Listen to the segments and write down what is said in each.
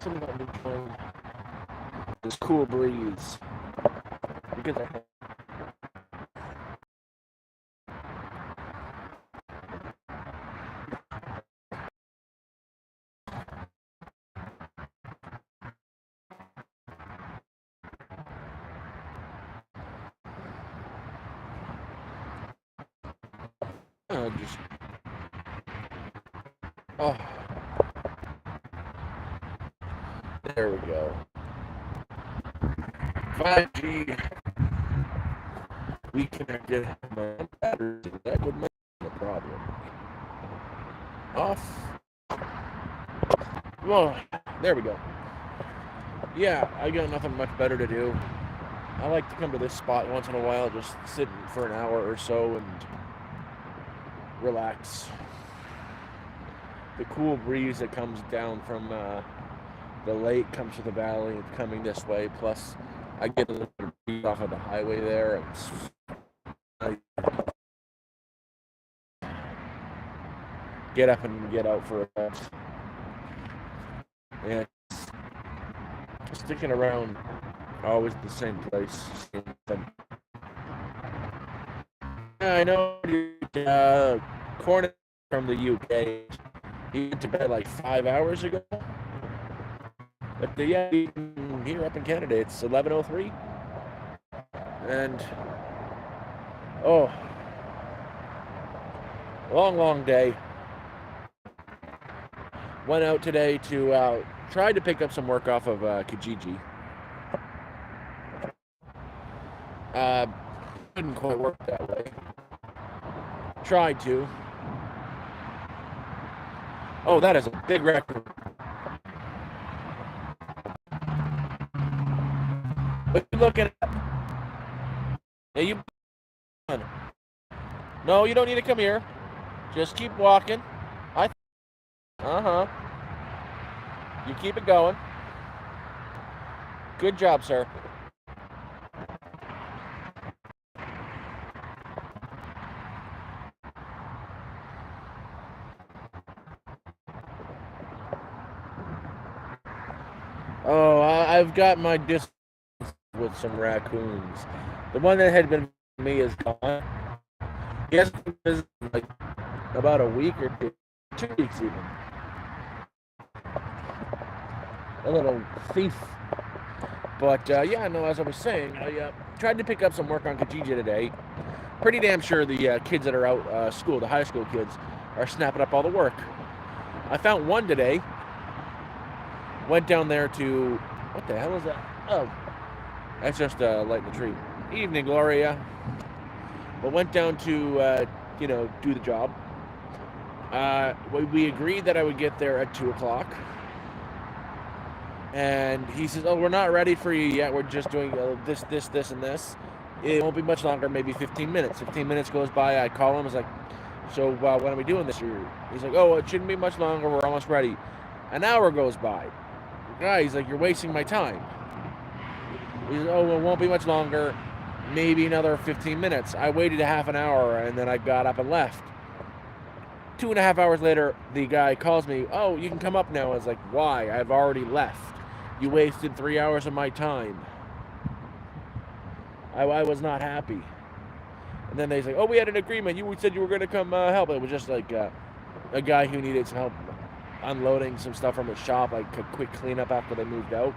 sitting out enjoying this cool breeze because just oh, there we go. 5G, we connected my batteries. That would make a problem. Off. Well, there we go. Yeah, I got nothing much better to do. I like to come to this spot once in a while, just sit for an hour or so and relax. The cool breeze that comes down from the lake comes to the valley and coming this way. Plus, I get a little breeze off of the highway there. I get up and get out for a bit. And sticking around always the same place. I know Cornet from the UK. He went to bed like 5 hours ago. But yeah, here up in Canada, it's 11:03. And oh, long day. Went out today to try to pick up some work off of Kijiji. Couldn't quite work that way. Tried to. Oh, that is a big record. What are you looking at? Yeah, you. No, you don't need to come here. Just keep walking. You keep it going. Good job, sir. Oh, I've got my distance with some raccoons. The one that had been with me is gone. He hasn't been like about a week or 2 weeks even. A little thief. But yeah, no, as I was saying, I tried to pick up some work on Kijiji today. Pretty damn sure the kids that are out school, the high school kids, are snapping up all the work. I found one today. Went down there to, what the hell is that? Oh, that's just a light in the tree. Evening, Gloria. But went down to, do the job. We agreed that I would get there at 2 o'clock. And he says, oh, we're not ready for you yet. We're just doing this, and this. It won't be much longer, maybe 15 minutes. 15 minutes goes by. I call him. I was like, so when are we doing this? He's like, oh, it shouldn't be much longer. We're almost ready. An hour goes by. He's like, you're wasting my time. He says, oh, well, it won't be much longer. Maybe another 15 minutes. I waited a half an hour, and then I got up and left. 2.5 hours later, the guy calls me, oh, you can come up now. I was like, why? I've already left. You wasted 3 hours of my time. I was not happy. And then they say, oh, we had an agreement. You said you were going to come help. It was just like a guy who needed some help unloading some stuff from his shop, like a quick cleanup after they moved out.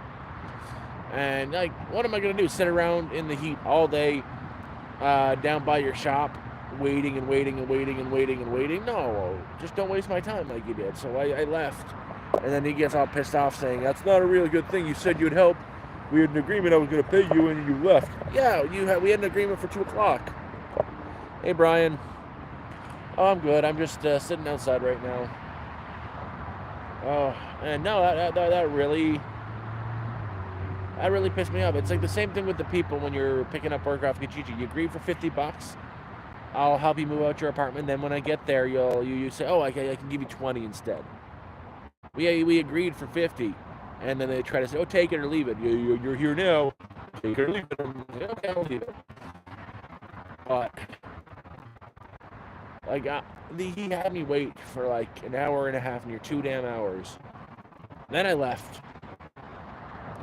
And like, what am I going to do? Sit around in the heat all day down by your shop waiting? No, just don't waste my time like you did. So I left. And then he gets all pissed off saying, that's not a really good thing. You said you'd help. We had an agreement I was going to pay you and you left. Yeah, we had an agreement for 2 o'clock. Hey, Brian. Oh, I'm good. I'm just sitting outside right now. Oh, and no, that really pissed me off. It's like the same thing with the people when you're picking up work off Kijiji. You agree for $50. I'll help you move out your apartment. Then when I get there, you say, oh, I can give you 20 instead. We agreed for 50, and then they try to say, oh, take it or leave it. You're here now. Take it or leave it. Say, okay, I'll leave it. But like he had me wait for like an hour and a half, near 2 damn hours. Then I left.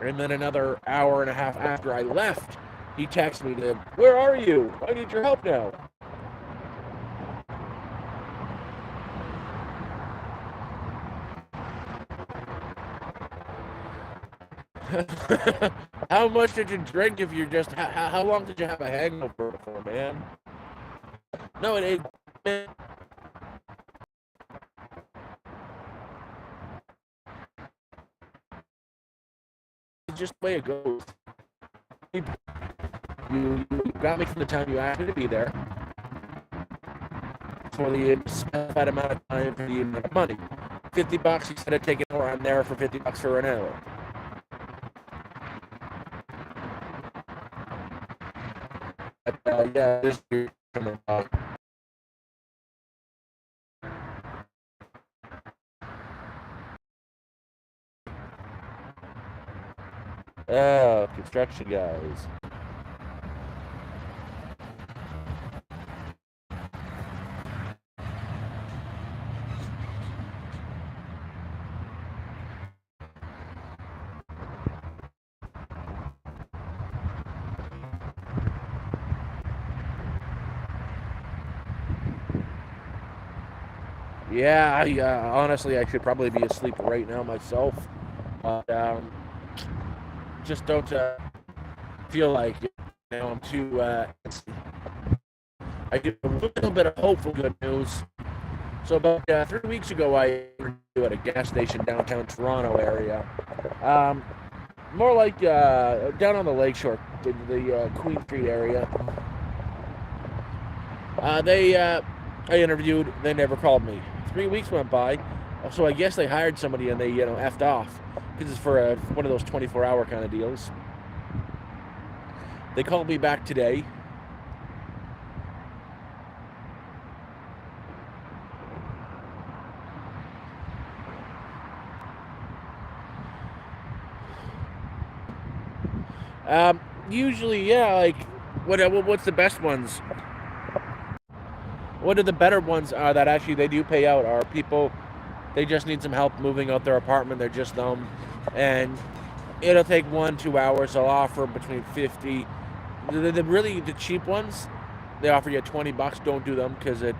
And then another hour and a half after I left, he texted me to, where are you? I need your help now. How much did you drink if you're just, how long did you have a hangover before, man? No, it's just the way it goes. You got me from the time you asked me to be there for the specified amount of time for the amount of money. $50, you said I'd take an hour. I'm there for $50 for an hour. Yeah, this is coming up. Oh, construction guys. Yeah, honestly, I should probably be asleep right now myself, but just don't feel like I'm too. I get a little bit of hopeful good news. So about 3 weeks ago, I interviewed at a gas station downtown Toronto area, more like down on the lakeshore, the Queen Street area. I interviewed. They never called me. 3 weeks went by, so I guess they hired somebody and they effed off because it's for one of those 24-hour kind of deals. They called me back today. Usually, yeah, like, what's the best ones? What are the better ones that actually they do pay out are people, they just need some help moving out their apartment, they're just them, and it'll take 1-2 hours. They'll offer between 50. The cheap ones, they offer you $20. Don't do them because if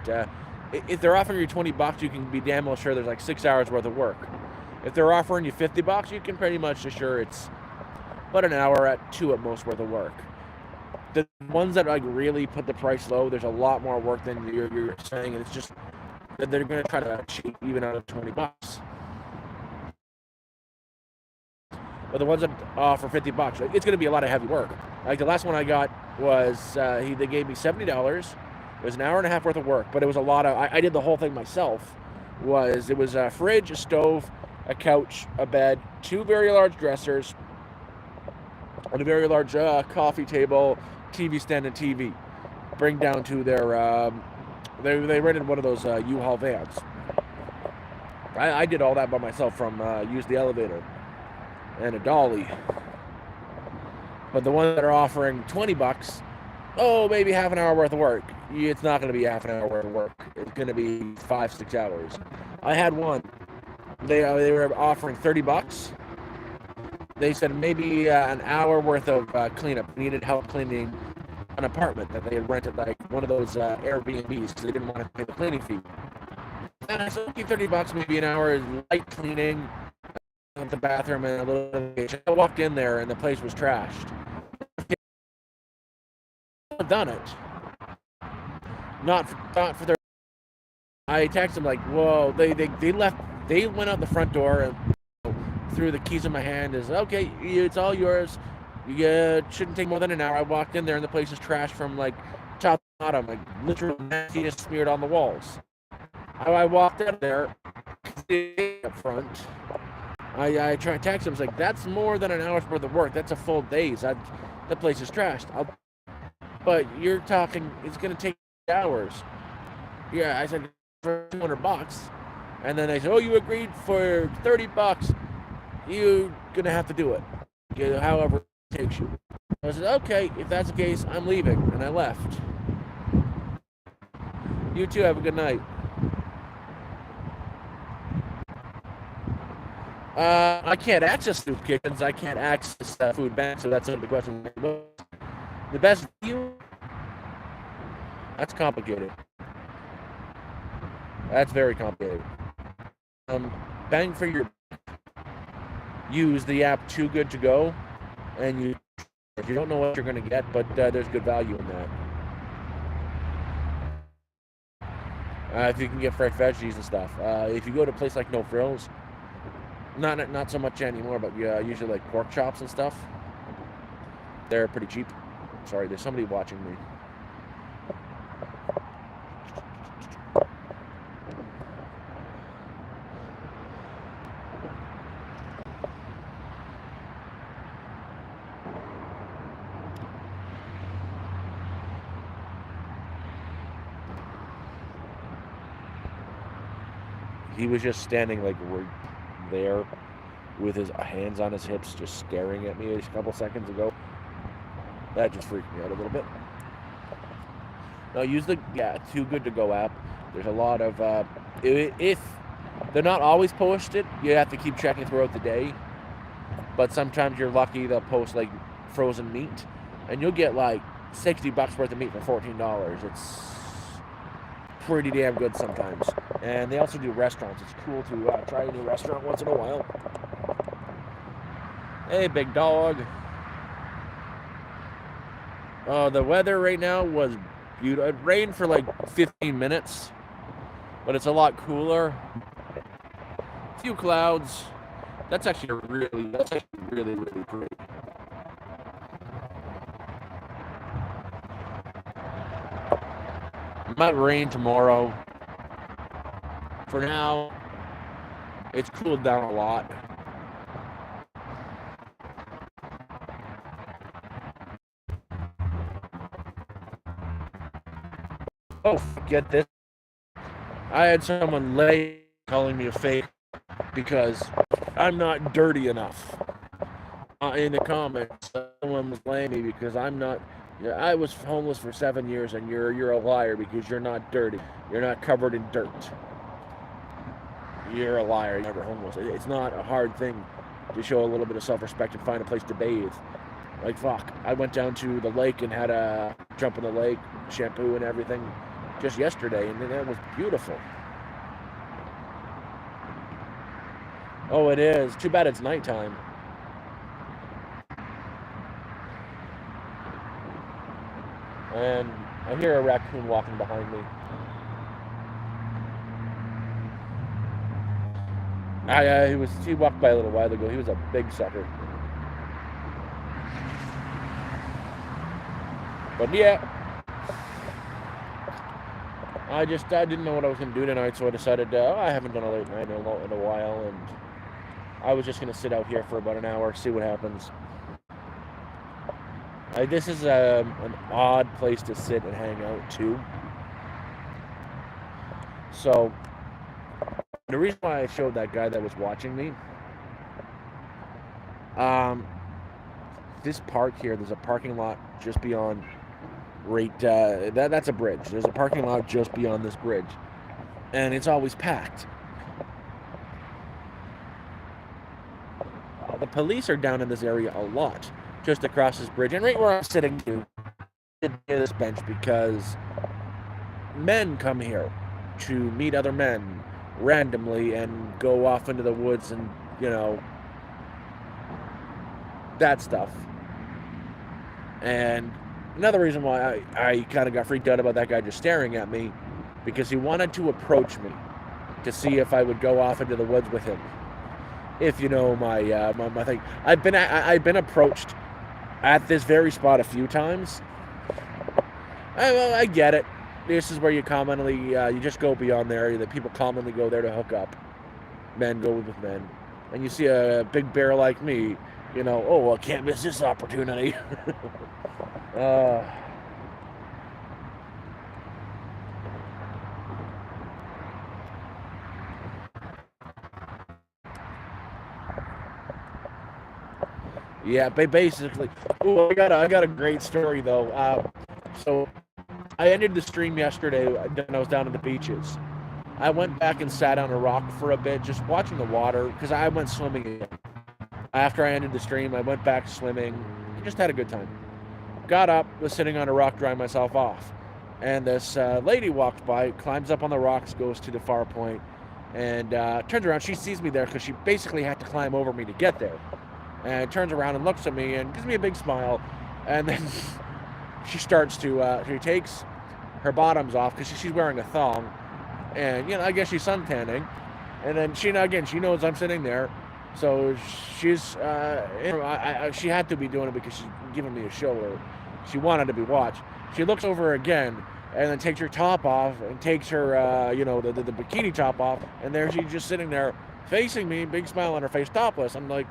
they're offering you $20, you can be damn well sure there's like 6 hours worth of work. If they're offering you $50, you can pretty much assure it's about an hour at 2 at most worth of work. The ones that like really put the price low, there's a lot more work than you're saying, and it's just that they're going to try to cheat even out of $20. But the ones that offer $50, it's going to be a lot of heavy work. Like the last one I got was they gave me $70. It was an hour and a half worth of work, but it was a lot of. I did the whole thing myself. It was a fridge, a stove, a couch, a bed, 2 very large dressers, and a very large coffee table, TV stand, and TV. Bring down to their. They rented one of those U-Haul vans. I did all that by myself from use the elevator and a dolly. But the ones that are offering $20, maybe half an hour worth of work. It's not going to be half an hour worth of work. It's going to be 5-6 hours. I had one. They were offering $30. They said maybe an hour worth of cleanup. Needed help cleaning an apartment that they had rented, like one of those Airbnbs, because they didn't want to pay the cleaning fee. And I said, okay, $30, maybe an hour is light cleaning of the bathroom and a little bit of the kitchen. I walked in there and the place was trashed. I've done it. Not for their. I texted them like, whoa, they left. They went out the front door and threw the keys in my hand. Is okay, it's all yours. You shouldn't take more than an hour. I walked in there and the place is trashed from like top to bottom, like literally nastiness smeared on the walls. I walked out there up front. I tried to text him. I was like, that's more than an hour's worth of work. That's a full day's. That place is trashed. But you're talking, it's going to take hours. Yeah, I said, for $200. And then they said, oh, you agreed for $30. You're going to have to do it. However it takes you. I said, okay, if that's the case, I'm leaving. And I left. You too, have a good night. I can't access soup kitchens. I can't access food banks, so that's the question. The best view? That's complicated. That's very complicated. Bang for your... Use the app Too Good To Go, and you don't know what you're going to get, but there's good value in that. If you can get fresh veggies and stuff. If you go to a place like No Frills, not so much anymore, but usually like pork chops and stuff, they're pretty cheap. Sorry, there's somebody watching me. He was just standing like right there with his hands on his hips, just staring at me a couple seconds ago. That just freaked me out a little bit. Now use the Too Good To Go app. There's a lot of if they're not always posted, you have to keep checking throughout the day. But sometimes you're lucky they'll post like frozen meat, and you'll get like $60 worth of meat for $14. It's pretty damn good sometimes. And they also do restaurants. It's cool to try a new restaurant once in a while. Hey, big dog. The weather right now was beautiful. It rained for like 15 minutes, but it's a lot cooler. A few clouds. That's actually really pretty. It might rain tomorrow. For now, it's cooled down a lot. Oh, get this. I had someone calling me a fake because I'm not dirty enough. In the comments, someone was laying me because I'm not... I was homeless for 7 years, and you're a liar because you're not dirty. You're not covered in dirt. You're a liar. You're never homeless. It's not a hard thing to show a little bit of self-respect and find a place to bathe. Like, fuck. I went down to the lake and had a jump in the lake, shampoo and everything, just yesterday, and that was beautiful. Oh, it is. Too bad it's nighttime. And I hear a raccoon walking behind me. He walked by a little while ago. He was a big sucker. But yeah, I didn't know what I was gonna do tonight, so I decided I haven't done a late night in a while, and I was just gonna sit out here for about an hour, see what happens. This is an odd place to sit and hang out too. So the reason why I showed that guy that was watching me, this park here, there's a parking lot just beyond, that's a bridge. There's a parking lot just beyond this bridge, and it's always packed. The police are down in this area a lot, just across this bridge, and right where I'm sitting near this bench, because men come here to meet other men randomly and go off into the woods and, that stuff. And another reason why I kind of got freaked out about that guy just staring at me, because he wanted to approach me to see if I would go off into the woods with him. If you know my thing, I've been approached at this very spot a few times. I get it. This is where you commonly, you just go beyond there. The people commonly go there to hook up. Men go with men. And you see a big bear like me, I can't miss this opportunity. Yeah, basically. Oh, I got a great story though. So I ended the stream yesterday when I was down at the beaches. I went back and sat on a rock for a bit, just watching the water, because I went swimming again. After I ended the stream, I went back swimming. Just had a good time. Got up, was sitting on a rock, drying myself off. And this lady walked by, climbs up on the rocks, goes to the far point, and turns around. She sees me there because she basically had to climb over me to get there. And turns around and looks at me and gives me a big smile. And then she starts to, she takes her bottoms off because she's wearing a thong. And, you know, I guess she's suntanning. And then she knows I'm sitting there. So she's, she had to be doing it because she's giving me a show, or she wanted to be watched. She looks over again and then takes her top off and takes her, the bikini top off. And there she's just sitting there facing me, big smile on her face, topless. I'm like,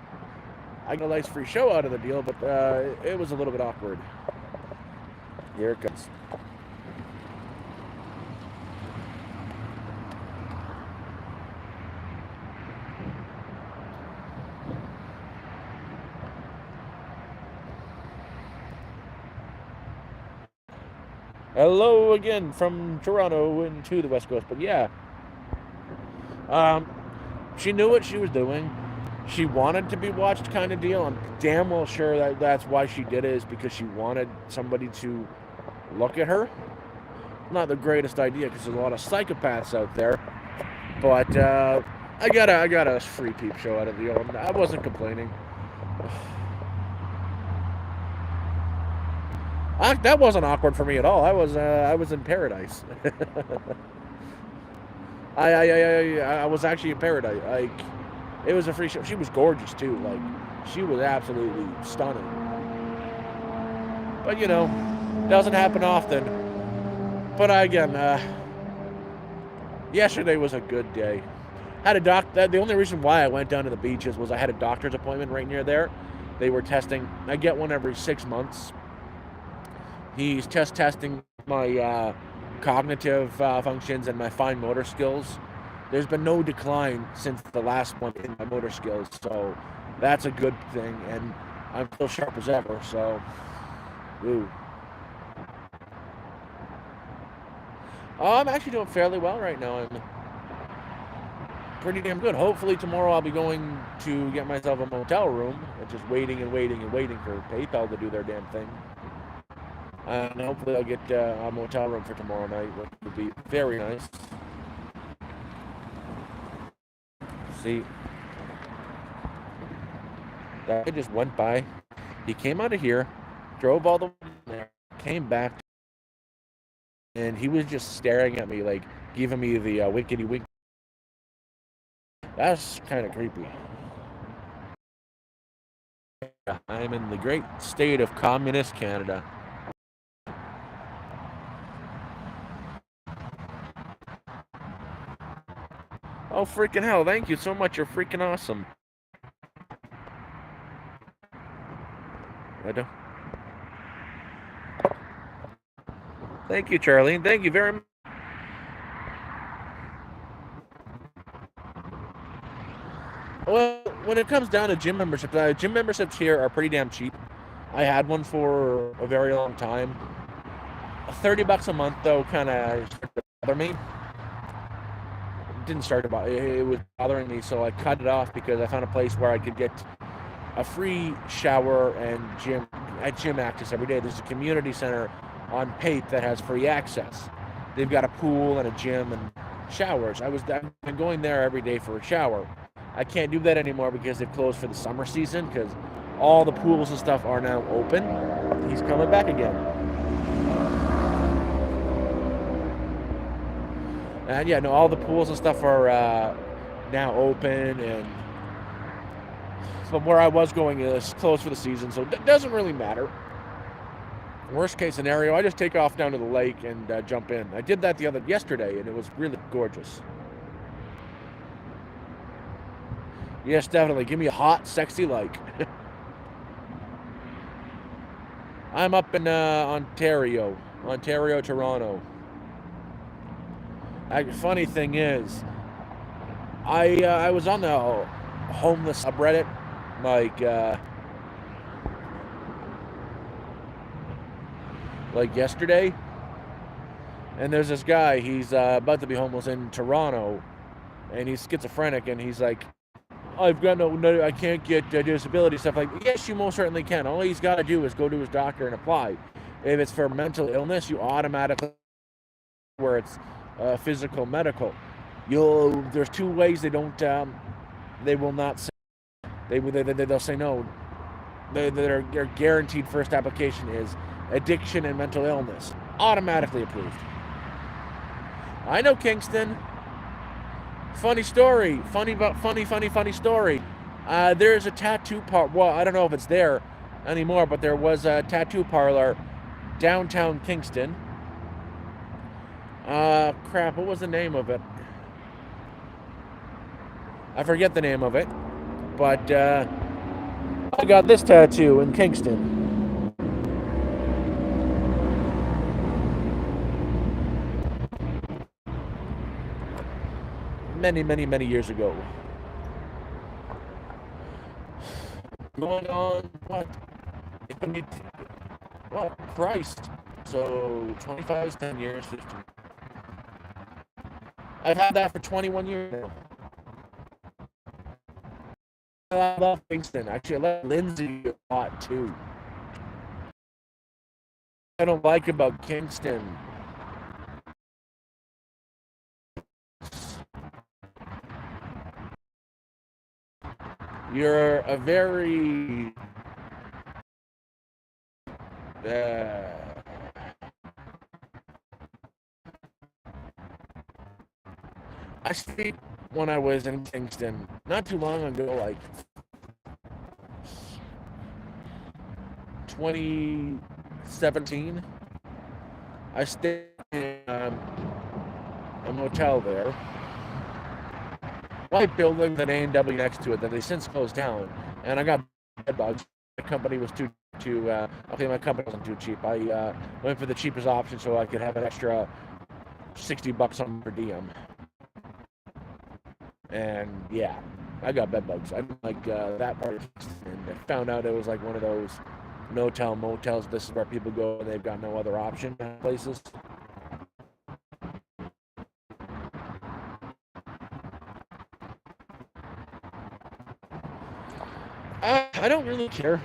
I got a nice free show out of the deal, but it was a little bit awkward. Here it comes. Hello again from Toronto into the West Coast. But yeah, she knew what she was doing. She wanted to be watched, kind of deal. I'm damn well sure that that's why she did it, is because she wanted somebody to look at her. Not the greatest idea because there's a lot of psychopaths out there. But I got a free peep show out of the deal. I wasn't complaining. That wasn't awkward for me at all. I was in paradise. I was actually in paradise. Like, it was a free show. She was gorgeous too. Like, she was absolutely stunning. But you know, doesn't happen often. But again, yesterday was a good day. Had a the only reason why I went down to the beaches was I had a doctor's appointment right near there. They were testing. I get one every 6 months. He's testing my cognitive functions and my fine motor skills. There's been no decline since the last one in my motor skills, so that's a good thing, and I'm still sharp as ever, so, ooh. I'm actually doing fairly well right now. I'm pretty damn good. Hopefully tomorrow I'll be going to get myself a motel room, and just waiting for PayPal to do their damn thing. And hopefully I'll get a motel room for tomorrow night, which would be very nice. See, that guy just went by. He came out of here, drove all the way there, came back, and he was just staring at me, like, giving me the winkety wink. That's kind of creepy. I'm in the great state of communist Canada. Oh, freaking hell. Thank you so much. You're freaking awesome. I don't. Thank you, Charlie. Thank you very much. Well, when it comes down to gym memberships here are pretty damn cheap. I had one for a very long time. $30 a month, though, kind of started to bother me. It was bothering me, so I cut it off because I found a place where I could get a free shower and gym access every day. There's a community center on Pape that has free access. They've got a pool and a gym and showers. I've been going there every day for a shower. I can't do that anymore because they've closed for the summer season, because all the pools and stuff are now open. He's coming back again. And yeah, no, all the pools and stuff are now open, and from where I was going is closed for the season, so it doesn't really matter. Worst case scenario, I just take off down to the lake and jump in. I did that yesterday, and it was really gorgeous. Yes, definitely. Give me a hot, sexy like. I'm up in Ontario, Toronto. Funny thing is, I was on the homeless subreddit, like yesterday, And there's this guy, he's about to be homeless in Toronto, and he's schizophrenic, and he's like, I've got no, I can't get disability stuff. Like, yes, you most certainly can. All he's got to do is go to his doctor and apply. If it's for mental illness, you automatically, where it's physical, medical. There's two ways they don't, they will not say, they'll say no. Their guaranteed first application is addiction and mental illness. Automatically approved. I know Kingston. Funny story. Funny story. There's a tattoo parlor. Well, I don't know if it's there anymore, but there was a tattoo parlor downtown Kingston. Crap, what was the name of it? I forget the name of it. But I got this tattoo in Kingston. Many years ago. Going on, what? What? Christ. So, 25 is 10 years, 15. I've had that for 21 years now. I love Kingston. Actually, I love Lindsay a lot, too. I don't like about Kingston. You're a very I speak when I was in Kingston not too long ago, like 2017. I stayed in a motel there. White building with an A&W next to it that they since closed down, and I got bed bugs. My company was too okay, my company wasn't too cheap. I went for the cheapest option so I could have an extra $60 on per diem. And yeah, I got bed bugs. I didn't like that part of Kingston, and I found out it was like one of those no-tell motels. This is where people go and they've got no other option places. I don't really care.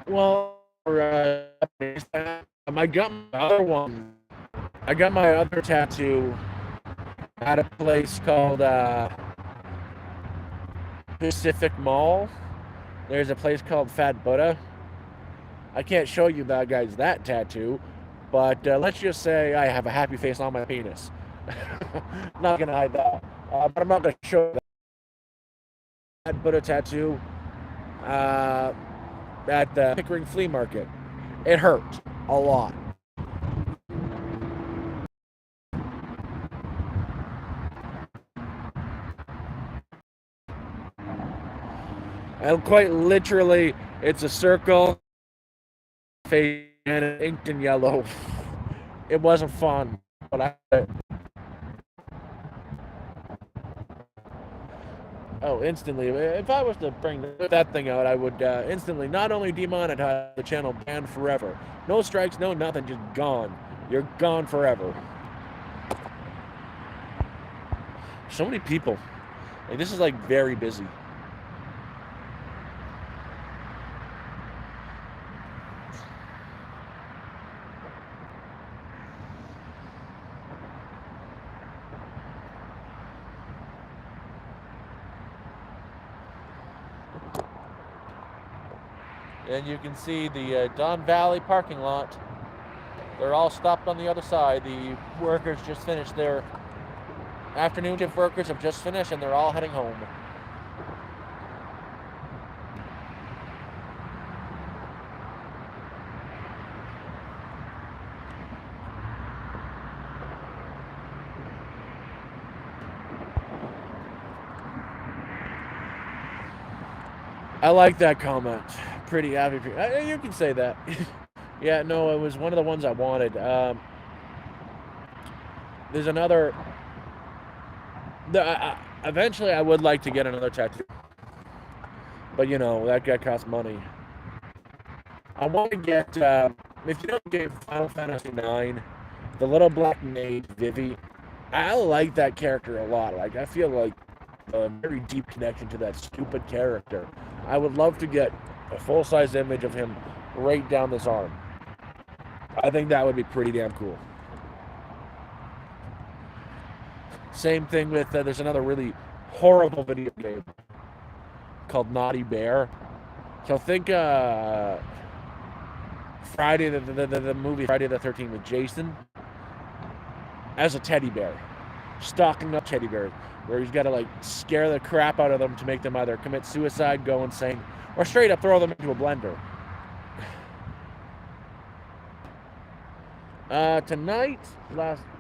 Well, I got my other one. I got my other tattoo at a place called Pacific Mall. There's a place called Fat Buddha. I can't show you that tattoo, but let's just say I have a happy face on my penis. Not gonna hide that, but I'm not gonna show that. Fat Buddha tattoo at the Pickering Flea Market. It hurt a lot. And quite literally, it's a circle, face, and inked in yellow. It wasn't fun, but instantly. If I was to bring that thing out, I would instantly not only demonetize the channel, ban forever. No strikes, no nothing, just gone. You're gone forever. So many people. Like, this is like very busy. And you can see the Don Valley parking lot. They're all stopped on the other side. The workers just finished their afternoon shift. Workers have just finished, and they're all heading home. I like that comment. Pretty happy. You can say that. Yeah, no, it was one of the ones I wanted. There's another. Eventually, I would like to get another tattoo, but you know that costs money. I want to get. If you don't get Final Fantasy IX, The little black maid, Vivi. I like that character a lot. Like, I feel like a very deep connection to that stupid character. I would love to get a full-size image of him right down this arm. I think that would be pretty damn cool. Same thing with, there's another really horrible video game called Naughty Bear. So think Friday, the movie Friday the 13th with Jason as a teddy bear, stalking up teddy bears, where he's got to like scare the crap out of them to make them either commit suicide, go insane, or straight up throw them into a blender. Tonight,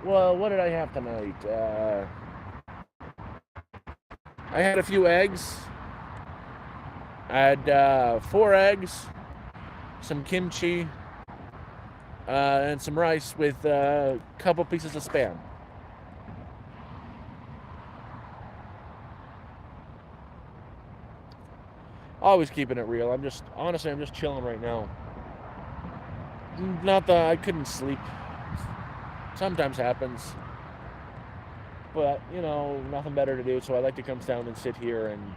what did I have tonight? I had a few eggs. I had 4 eggs, some kimchi, and some rice with a couple pieces of Spam. Always keeping it real. I'm just chilling right now. Not that I couldn't sleep. Sometimes happens. But, nothing better to do, so I like to come down and sit here and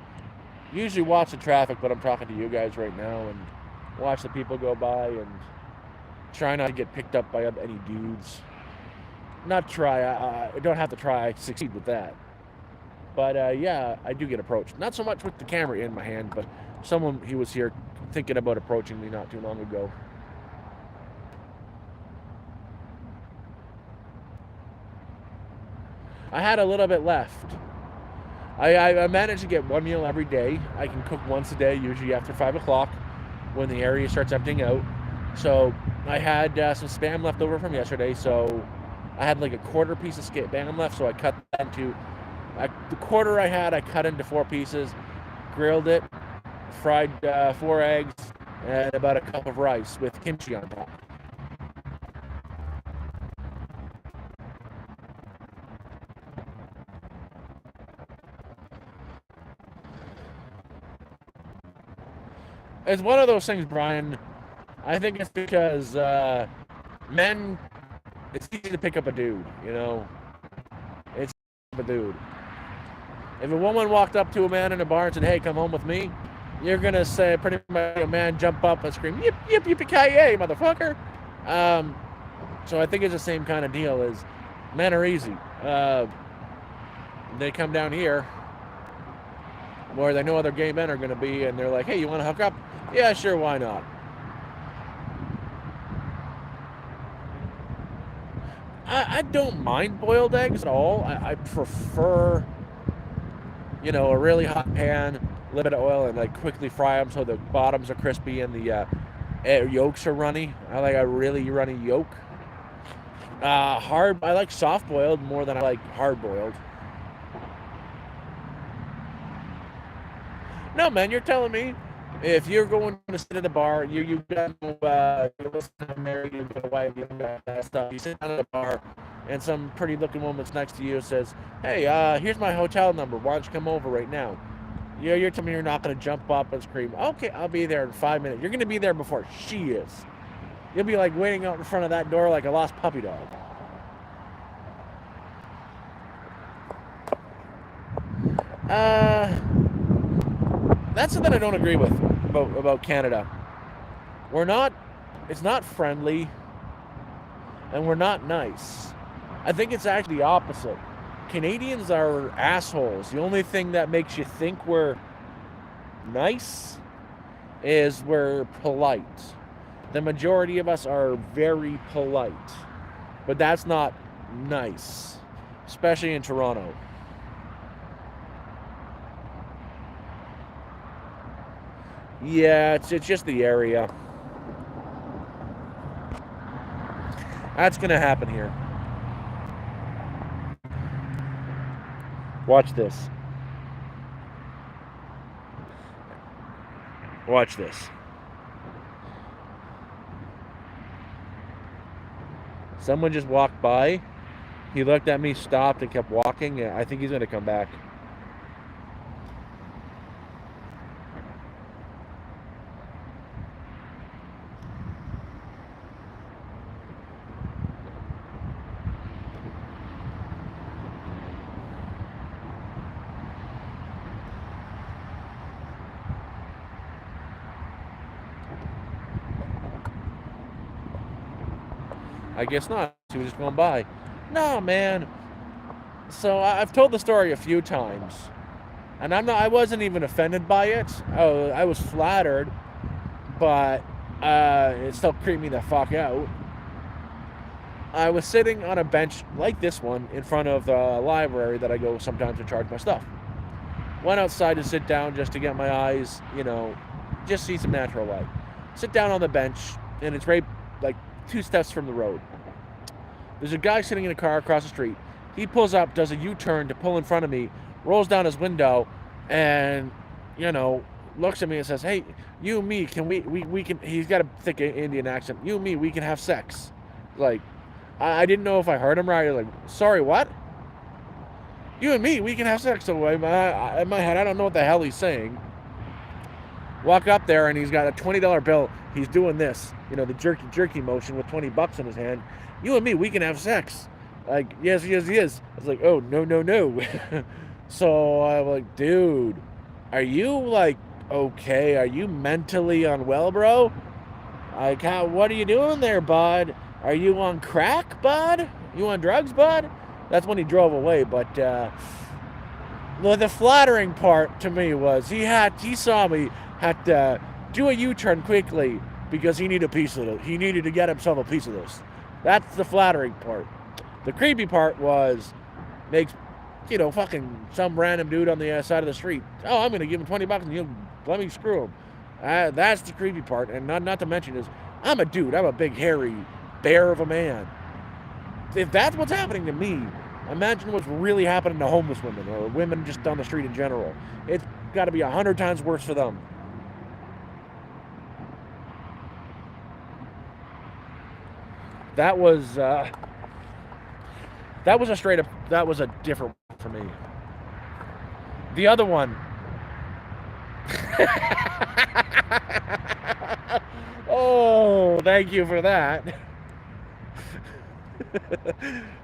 usually watch the traffic, but I'm talking to you guys right now, and watch the people go by and try not to get picked up by any dudes. Not try, I don't have to try, I succeed with that. But yeah, I do get approached. Not so much with the camera in my hand, but someone who was here thinking about approaching me not too long ago. I had a little bit left. I managed to get one meal every day. I can cook once a day, usually after 5 o'clock when the area starts emptying out. So I had some Spam left over from yesterday, so I had like a quarter piece of Spam left, so I cut that into... the quarter I had, I cut into 4 pieces, grilled it, fried 4 eggs, and about a cup of rice with kimchi on top. It's one of those things, Brian. I think it's because men, it's easy to pick up a dude, It's a dude. If a woman walked up to a man in a bar and said, "Hey, come home with me," you're going to say pretty much a man jump up and scream, "Yip, yip, yippee-ki-yay, motherfucker." So I think it's the same kind of deal as men are easy. They come down here where they know other gay men are going to be, and they're like, "Hey, you want to hook up?" "Yeah, sure, why not?" I don't mind boiled eggs at all. I prefer, a really hot pan, a little bit of oil, and like quickly fry them so the bottoms are crispy and the yolks are runny. I like a really runny yolk. I like soft boiled more than I like hard boiled. No, man, you're telling me if you're going to sit at a bar, you got you're married, you got a wife, you got that stuff. You sit down at a bar, and some pretty looking woman's next to you says, "Hey, here's my hotel number. Why don't you come over right now?" You're telling me you're not going to jump up and scream, "Okay, I'll be there in 5 minutes." You're going to be there before she is. You'll be like waiting out in front of that door like a lost puppy dog. That's something I don't agree with about Canada. It's not friendly, and we're not nice. I think it's actually the opposite. Canadians are assholes. The only thing that makes you think we're nice is we're polite. The majority of us are very polite, but that's not nice, especially in Toronto. Yeah, it's just the area. That's gonna happen here. Watch this. Watch this. Someone just walked by. He looked at me, stopped, and kept walking. I think he's gonna come back. I guess not. He was just going by. No, man. So I've told the story a few times, and I wasn't even offended by it. Oh, I was flattered, but it still creeped me the fuck out. I was sitting on a bench like this one in front of the library that I go sometimes to charge my stuff. Went outside to sit down just to get my eyes, just see some natural light. Sit down on the bench, and it's right like 2 steps from the road. There's a guy sitting in a car across the street. He pulls up, does a U-turn to pull in front of me, rolls down his window, and, looks at me and says, "Hey, you and me, can we can," he's got a thick Indian accent, "You and me, we can have sex." Like, I didn't know if I heard him right. Like, sorry, what? You and me, we can have sex. So in my head, I don't know what the hell he's saying. Walk up there, and he's got a $20 bill. He's doing this, the jerky motion with $20 in his hand. You and me, we can have sex. Like, yes. I was like, oh, no. So I'm like, dude, are you, like, okay? Are you mentally unwell, bro? Like, what are you doing there, bud? Are you on crack, bud? You on drugs, bud? That's when he drove away. But the flattering part to me was he saw me had to do a U-turn quickly because he needed a piece of it. He needed to get himself a piece of this. That's the flattering part. The creepy part was makes, fucking some random dude on the side of the street. Oh, I'm gonna give him $20 and he'll let me screw him. That's the creepy part. And not to mention is I'm a dude. I'm a big hairy bear of a man. If that's what's happening to me, imagine what's really happening to homeless women or women just down the street in general. It's got to be 100 times worse for them. That was a different one for me. The other one. Oh, thank you for that.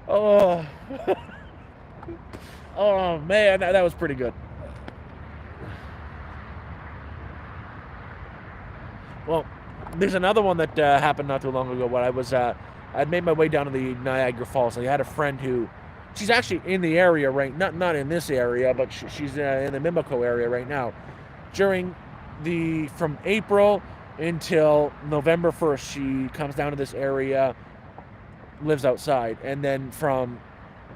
Oh, oh man, that was pretty good. Well, there's another one that happened not too long ago. When I'd made my way down to the Niagara Falls. I had a friend who, she's actually in the area not in this area, but she's in the Mimico area right now. From April until November 1st, she comes down to this area, lives outside, and then from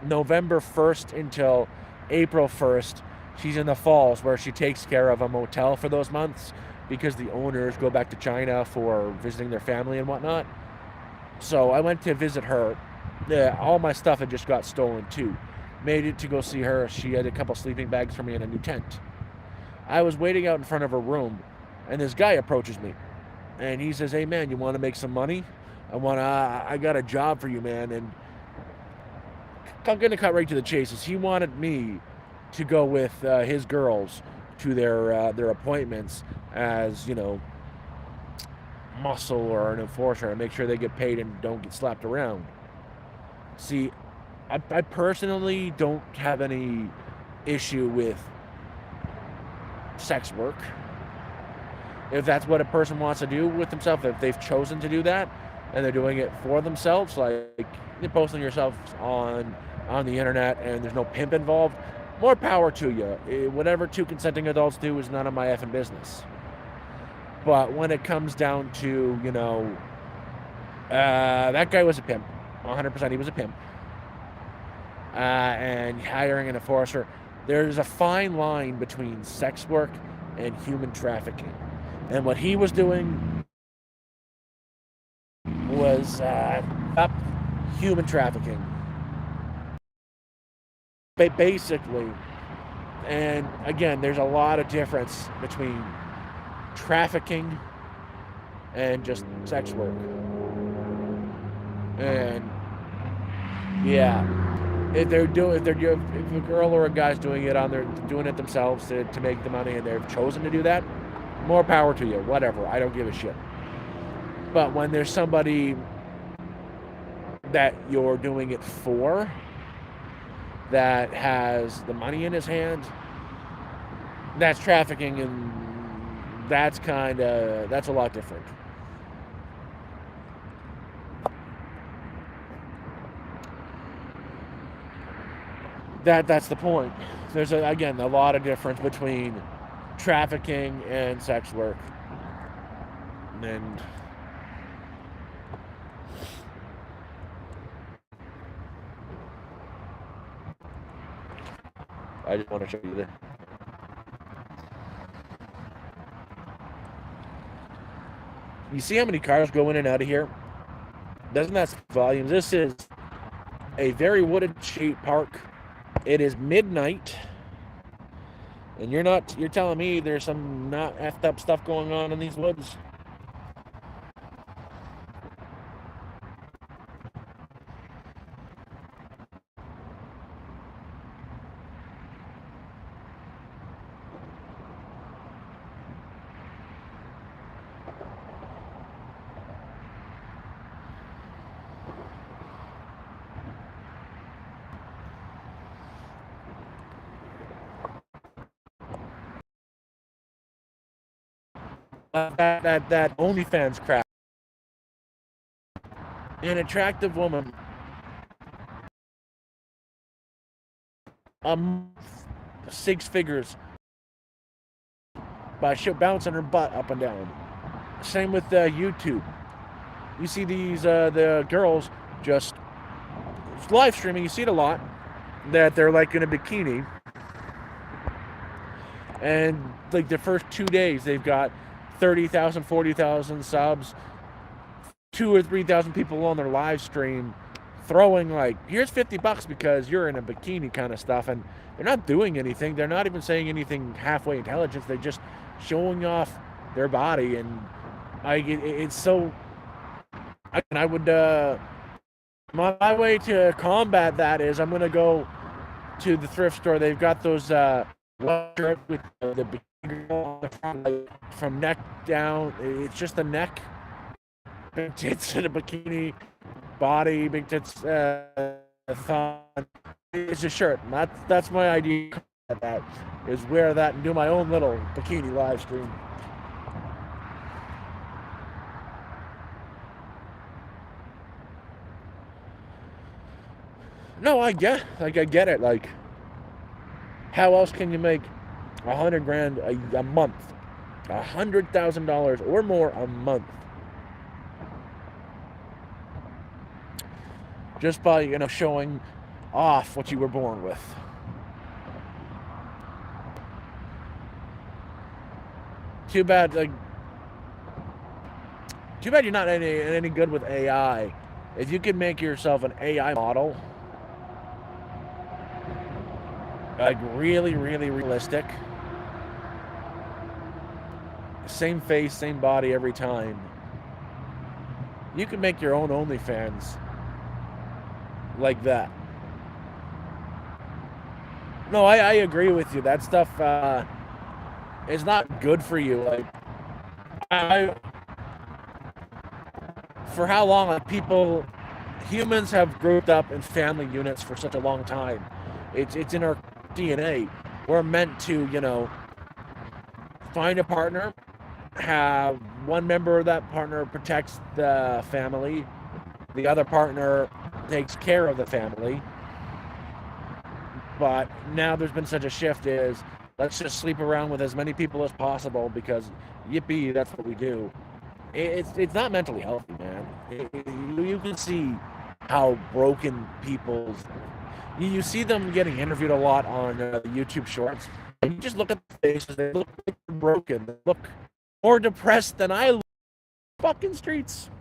November 1st until April 1st, she's in the falls where she takes care of a motel for those months because the owners go back to China for visiting their family and whatnot. So I went to visit her. All my stuff had just got stolen too. Made it to go see her. She had a couple sleeping bags for me and a new tent. I was waiting out in front of her room, and this guy approaches me, and he says, "Hey man, you want to make some money? I got a job for you, man." And I'm gonna cut right to the chase. He wanted me to go with his girls to their appointments as muscle or an enforcer and make sure they get paid and don't get slapped around. See, I personally don't have any issue with sex work. If that's what a person wants to do with themselves, if they've chosen to do that and they're doing it for themselves, like you're posting yourself on the internet and there's no pimp involved, more power to you. Whatever two consenting adults do is none of my effing business. But when it comes down to, that guy was a pimp. 100% he was a pimp. And hiring an enforcer, there's a fine line between sex work and human trafficking. And what he was doing was up human trafficking. Basically, and again, there's a lot of difference between trafficking and just sex work. And yeah, if a girl or a guy's doing it themselves to make the money and they've chosen to do that, more power to you, whatever, I don't give a shit. But when there's somebody that you're doing it for that has the money in his hand, that's trafficking, and that's a lot different. That's the point. There's again a lot of difference between trafficking and sex work, and I just want to show you that. You see how many cars go in and out of here? Doesn't that speak volumes? This is a very wooded street park. It is midnight, and you're telling me there's some not effed up stuff going on in these woods? That OnlyFans crap. An attractive woman, six figures, by bouncing her butt up and down. Same with YouTube. You see these the girls just live streaming. You see it a lot that they're like in a bikini, and like the first 2 days they've got 30,000, 40,000 subs, 2 or 3,000 people on their live stream, throwing like, here's $50 because you're in a bikini kind of stuff, and they're not doing anything. They're not even saying anything halfway intelligent. They're just showing off their body, and it's so. I would my way to combat that is I'm gonna go to the thrift store. They've got those shirts with the bikini on the front, like, from neck down. It's just the neck, big tits in a bikini, body, big tits, thong. It's a shirt. That's my idea. That is wear that and do my own little bikini live stream. No, I get it. Like, how else can you make $100,000 a month, $100,000 or more a month, just by showing off what you were born with? Too bad you're not any good with AI. If you can make yourself an AI model, like really, really realistic, same face, same body every time, you can make your own OnlyFans like that. No, I agree with you. That stuff is not good for you. Like, for how long, like, humans have grouped up in family units for such a long time. It's in our DNA. We're meant to, find a partner, have one member of that partner protects the family, the other partner takes care of the family. But now there's been such a shift is, let's just sleep around with as many people as possible because yippee, that's what we do. It's not mentally healthy, man. You can see how broken people's. You see them getting interviewed a lot on YouTube Shorts, and you just look at the faces. They look like they're broken. They look more depressed than I look. Fucking streets.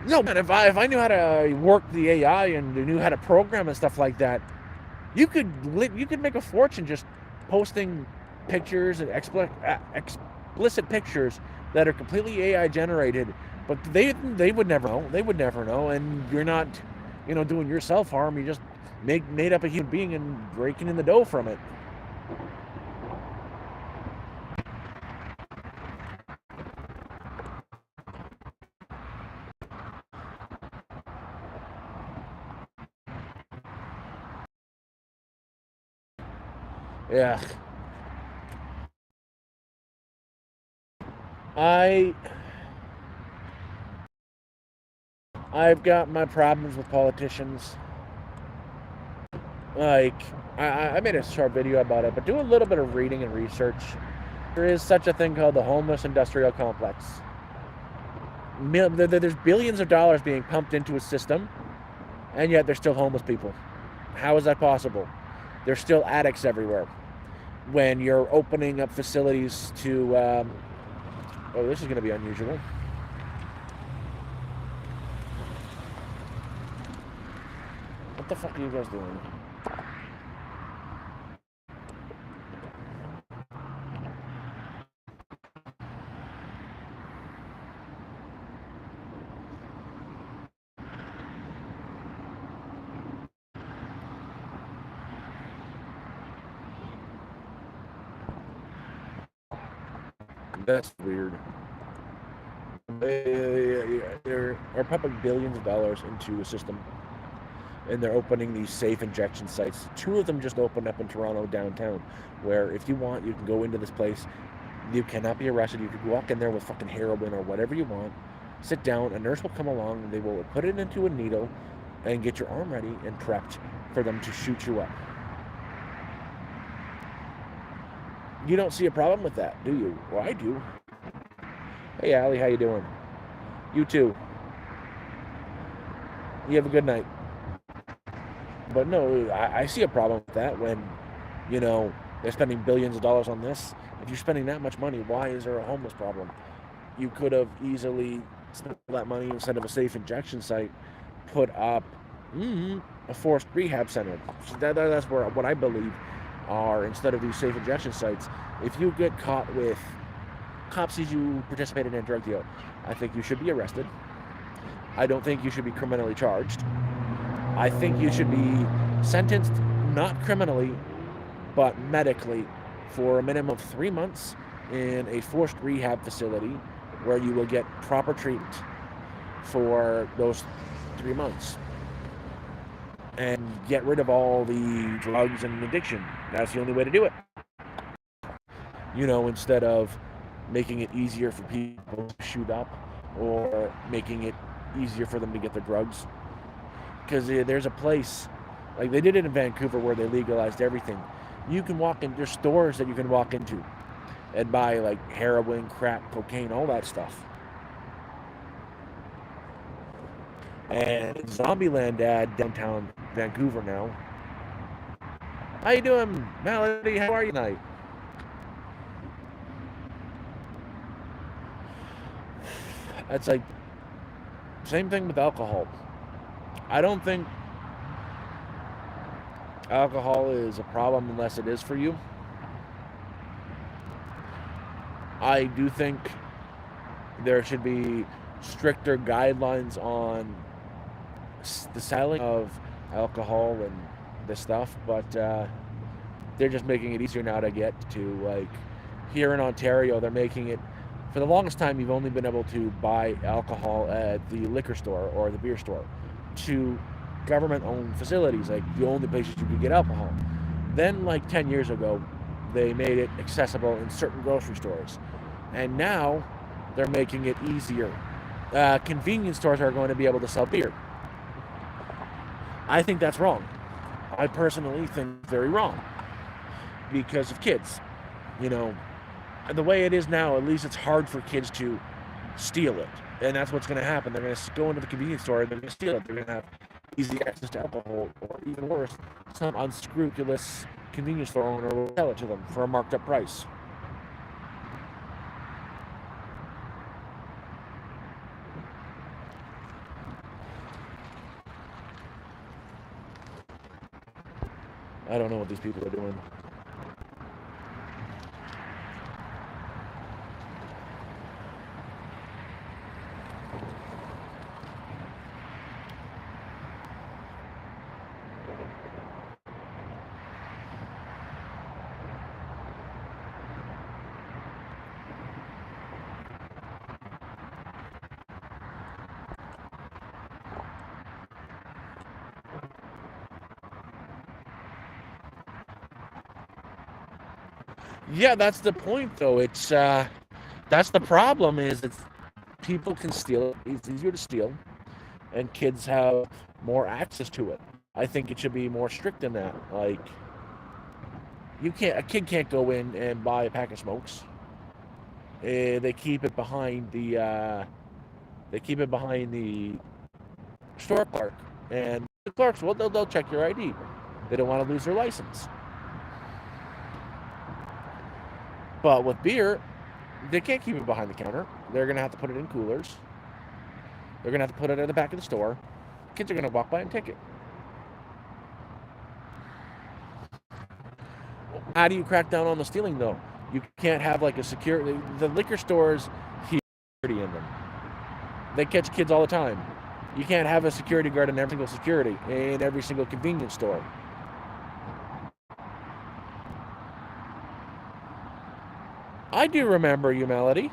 No, man. If I knew how to work the AI and knew how to program and stuff like that, you could make a fortune just posting pictures and explicit pictures that are completely AI generated. But they would never know. They would never know. And you're not, doing yourself harm. You just made up a human being and raking in the dough from it. Yeah. I I've got my problems with politicians. Like, I made a short video about it, but do a little bit of reading and research. There is such a thing called the homeless industrial complex. There's billions of dollars being pumped into a system, and yet there's still homeless people. How is that possible? There's still addicts everywhere. When you're opening up facilities to, oh, this is going to be unusual. What the fuck are you guys doing? That's weird. They're pumping billions of dollars into a system, and they're opening these safe injection sites. 2 of them just opened up in Toronto downtown, where if you want, you can go into this place. You cannot be arrested. You could walk in there with fucking heroin or whatever you want. Sit down. A nurse will come along, and they will put it into a needle and get your arm ready and prepped for them to shoot you up. You don't see a problem with that, do you? Well, I do. Hey, Allie, how you doing? You too. You have a good night. But no, I see a problem with that when, they're spending billions of dollars on this. If you're spending that much money, why is there a homeless problem? You could have easily spent that money instead of a safe injection site, put up a forced rehab center. So that's where what I believe are, instead of these safe injection sites, if you get caught with cops sees you participated in a drug deal, I think you should be arrested. I don't think you should be criminally charged. I think you should be sentenced, not criminally, but medically, for a minimum of 3 months in a forced rehab facility where you will get proper treatment for those 3 months. And get rid of all the drugs and addiction. That's the only way to do it. Instead of making it easier for people to shoot up or making it easier for them to get their drugs. Because there's a place, like they did it in Vancouver, where they legalized everything. You can walk in, there's stores that you can walk into and buy like heroin, crack, cocaine, all that stuff. And Zombieland downtown Vancouver now. How you doing, Melody? How are you tonight? It's like, same thing with alcohol. I don't think alcohol is a problem unless it is for you. I do think there should be stricter guidelines on the selling of alcohol and this stuff, but they're just making it easier now to get to, like, here in Ontario, they're making it, for the longest time, you've only been able to buy alcohol at the liquor store or the beer store, to government-owned facilities, like the only places you could get alcohol. Then, like 10 years ago, they made it accessible in certain grocery stores. And now, they're making it easier. Convenience stores are going to be able to sell beer. I think that's wrong. I personally think it's very wrong. Because of kids. The way it is now, at least it's hard for kids to steal it. And that's what's going to happen. They're going to go into the convenience store and they're going to steal it. They're going to have easy access to alcohol, or even worse, some unscrupulous convenience store owner will sell it to them for a marked up price. I don't know what these people are doing. Yeah, that's the point, though. It's that's the problem. Is it's people can steal it. It's easier to steal. and kids have more access to it. I think it should be more strict than that. Like, a kid can't go in and buy a pack of smokes. They keep it behind the store clerk, and the clerks, well, they'll check your ID. They don't want to lose their license. But with beer, they can't keep it behind the counter. They're gonna have to put it in coolers. They're gonna have to put it in the back of the store. Kids are gonna walk by and take it. How do you crack down on the stealing, though? You can't have like a security. The liquor stores have security in them. They catch kids all the time. You can't have a security guard in every single convenience store. I do remember you, Melody.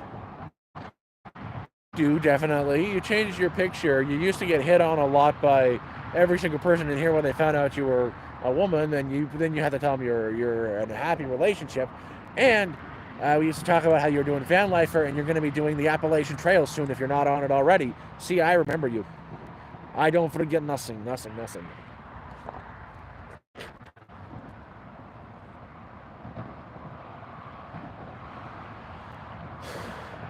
Do definitely. You changed your picture. You used to get hit on a lot by every single person in here when they found out you were a woman. Then you had to tell them you're in a happy relationship. And we used to talk about how you're doing van lifer, and you're going to be doing the Appalachian Trail soon if you're not on it already. See, I remember you. I don't forget nothing.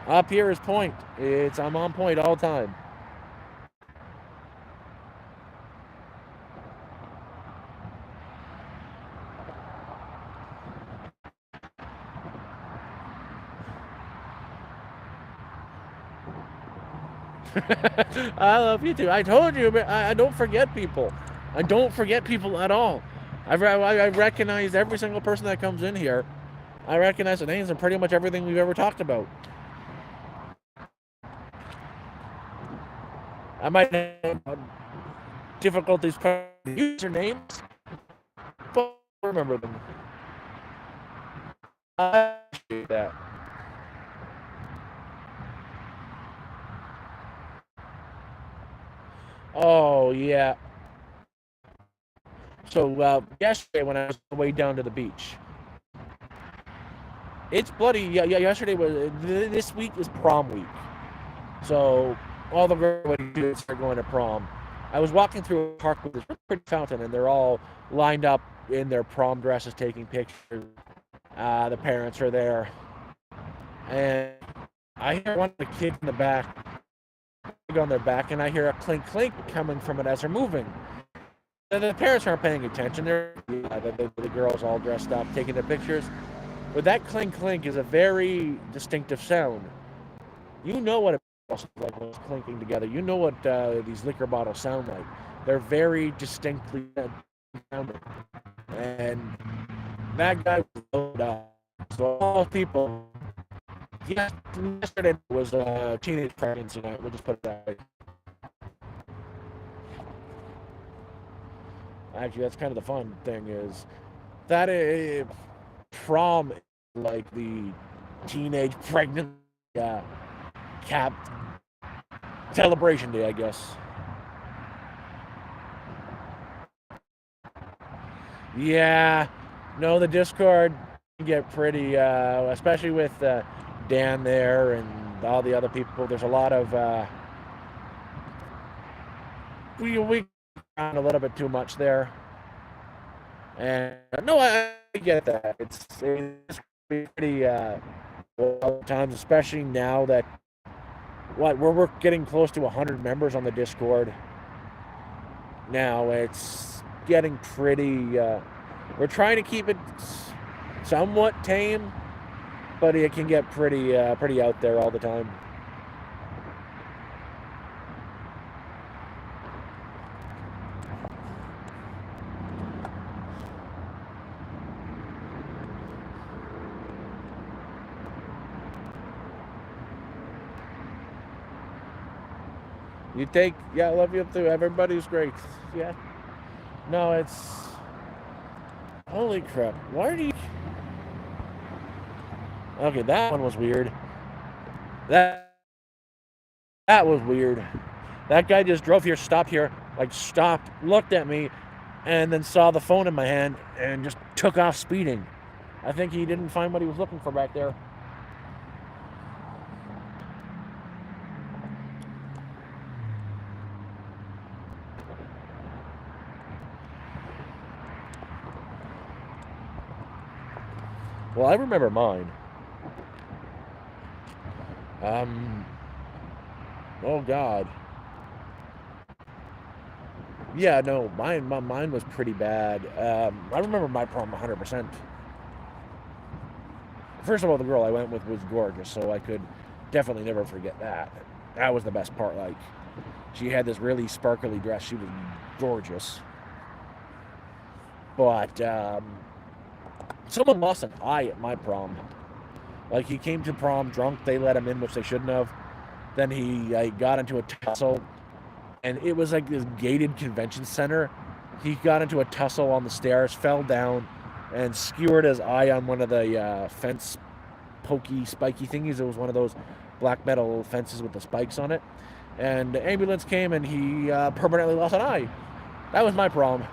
Up here is point. I'm on point all the time. I love you too. I told you, but I don't forget people. I don't forget people at all. I recognize every single person that comes in here. I recognize the names and pretty much everything we've ever talked about. I might have difficulties pronouncing usernames, but I remember them. I appreciate that. Oh, yeah. So, yesterday when I was on the way down to the beach, it's bloody. Yeah, yesterday this week is prom week. So, all the girls are going to prom. I was walking through a park with this pretty fountain, and they're all lined up in their prom dresses taking pictures. The parents are there. And I hear one of the kids in the back on their back, and I hear a clink clink coming from it as they're moving. And the parents aren't paying attention. The girls all dressed up taking their pictures. But that clink clink is a very distinctive sound. You know what it sounds like when it's clinking together. You know what these liquor bottles sound like. They're very distinctly sounding. And that guy was loaded up. So all people. Yesterday was a teenage pregnancy night. We'll just put it that way. Actually, that's kind of the fun thing is that prom is like the teenage pregnant cap celebration day, I guess. Yeah, no, the Discord can get pretty, especially with Dan there and all the other people. There's a lot of we on a little bit too much there, and no, I get that. It's pretty well times, especially now that we're getting close to 100 members on the Discord. Now it's getting pretty. We're trying to keep it somewhat tame, but it can get pretty out there all the time. I love you too. Everybody's great. Yeah. No, it's. Holy crap. Why do you. Okay, that one was weird. That was weird. That guy just drove here, stopped, looked at me, and then saw the phone in my hand and just took off speeding. I think he didn't find what he was looking for back there. Well, I remember mine. Um, oh God. Yeah, no, mine was pretty bad. I remember my prom 100%. First of all, the girl I went with was gorgeous, so I could definitely never forget that. That was the best part. Like, she had this really sparkly dress. She was gorgeous. But someone lost an eye at my prom. Like, he came to prom drunk. They let him in, which they shouldn't have. Then he got into a tussle, and it was like this gated convention center. He got into a tussle on the stairs, fell down, and skewered his eye on one of the fence pokey, spiky thingies. It was one of those black metal fences with the spikes on it. And the ambulance came, and he permanently lost an eye. That was my prom.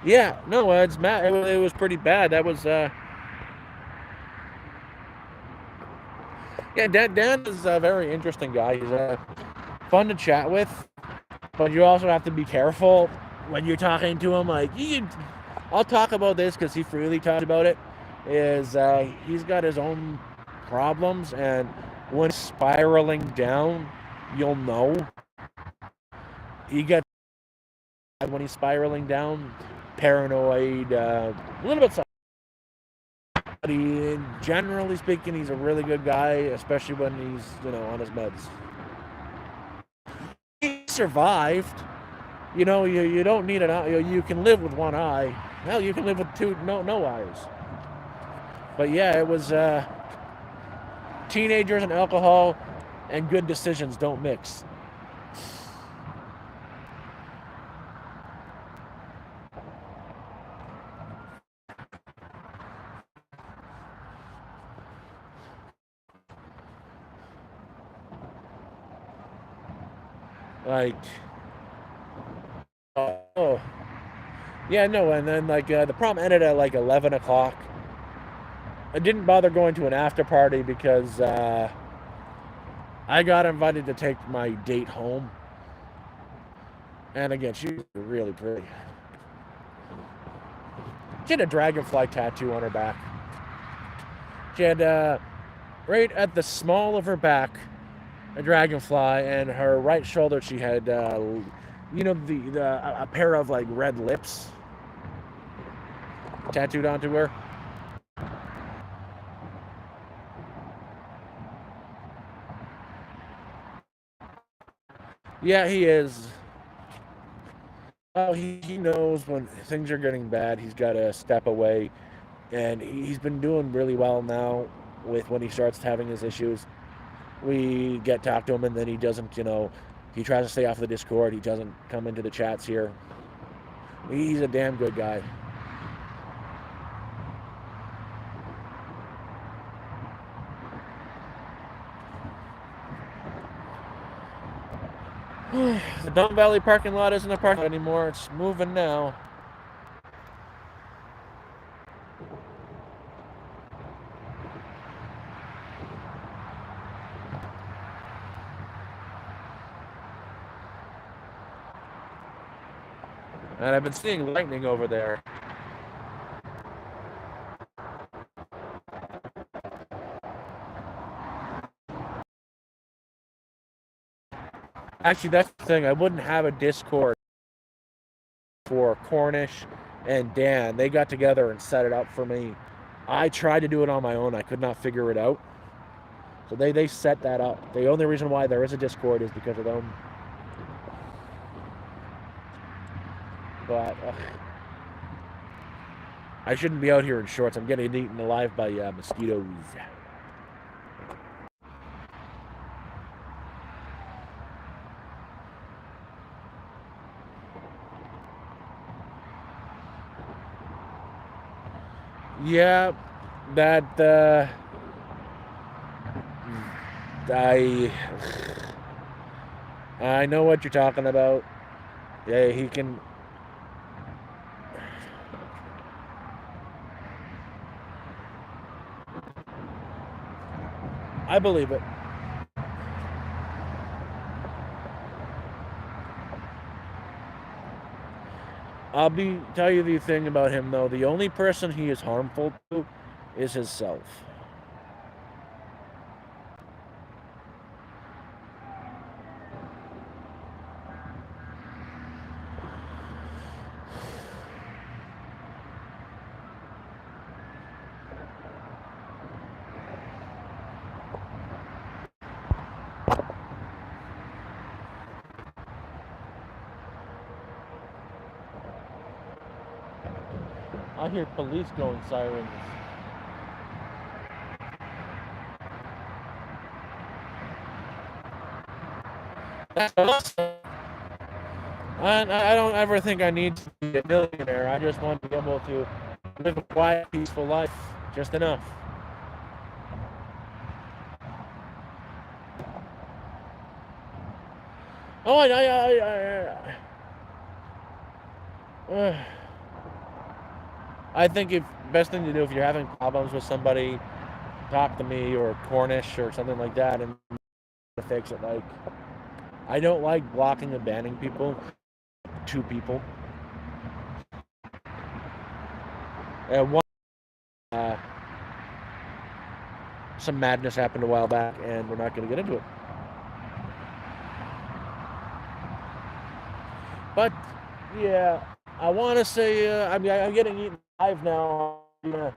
Yeah, no, it's Matt. It was pretty bad. That was, yeah. Dan is a very interesting guy. He's fun to chat with, but you also have to be careful when you're talking to him. Like, I'll talk about this because he freely talks about it. He's got his own problems, and when spiraling down, you'll know. He gets when he's spiraling down, paranoid, a little bit. But generally speaking, he's a really good guy, especially when he's on his meds. He survived. You don't need an eye. You can live with one eye. Hell, you can live with two, no eyes. But yeah, it was teenagers and alcohol and good decisions don't mix. Like, oh, yeah, no, and then like the prom ended at like 11 o'clock. I didn't bother going to an after party because I got invited to take my date home. And again, she was really pretty. She had a dragonfly tattoo on her back. She had, right at the small of her back, a dragonfly, and her right shoulder she had, a pair of like red lips tattooed onto her. Yeah, he is. Oh, he knows when things are getting bad. He's got to step away, and he's been doing really well now. With when he starts having his issues, we get talk to him, and then he doesn't. He tries to stay off the Discord. He doesn't come into the chats here. He's a damn good guy. The Don Valley parking lot isn't a parking lot anymore. It's moving now. And I've been seeing lightning over there. Actually, that's the thing. I wouldn't have a Discord for Cornish and Dan. They got together and set it up for me. I tried to do it on my own. I could not figure it out. So they set that up. The only reason why there is a Discord is because of them. But I shouldn't be out here in shorts. I'm getting eaten alive by mosquitoes. Yeah, that I know what you're talking about. Yeah, he can. I believe it. Tell you the thing about him though. The only person he is harmful to is himself. I hear police going sirens. That's awesome. I don't ever think I need to be a millionaire. I just want to be able to live a quiet, peaceful life. Just enough. Oh, I think if best thing to do if you're having problems with somebody, talk to me or Cornish or something like that, and fix it. Like, I don't like blocking and banning people. Two people. One. Some madness happened a while back, and we're not going to get into it. But yeah, I want to say I'm getting eaten alive now. Yeah.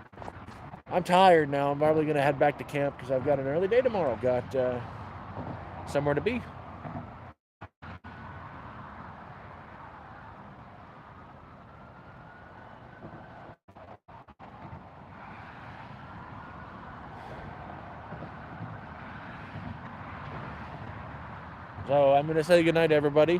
I'm tired now. I'm probably going to head back to camp because I've got an early day tomorrow. Got somewhere to be. So I'm going to say goodnight, everybody.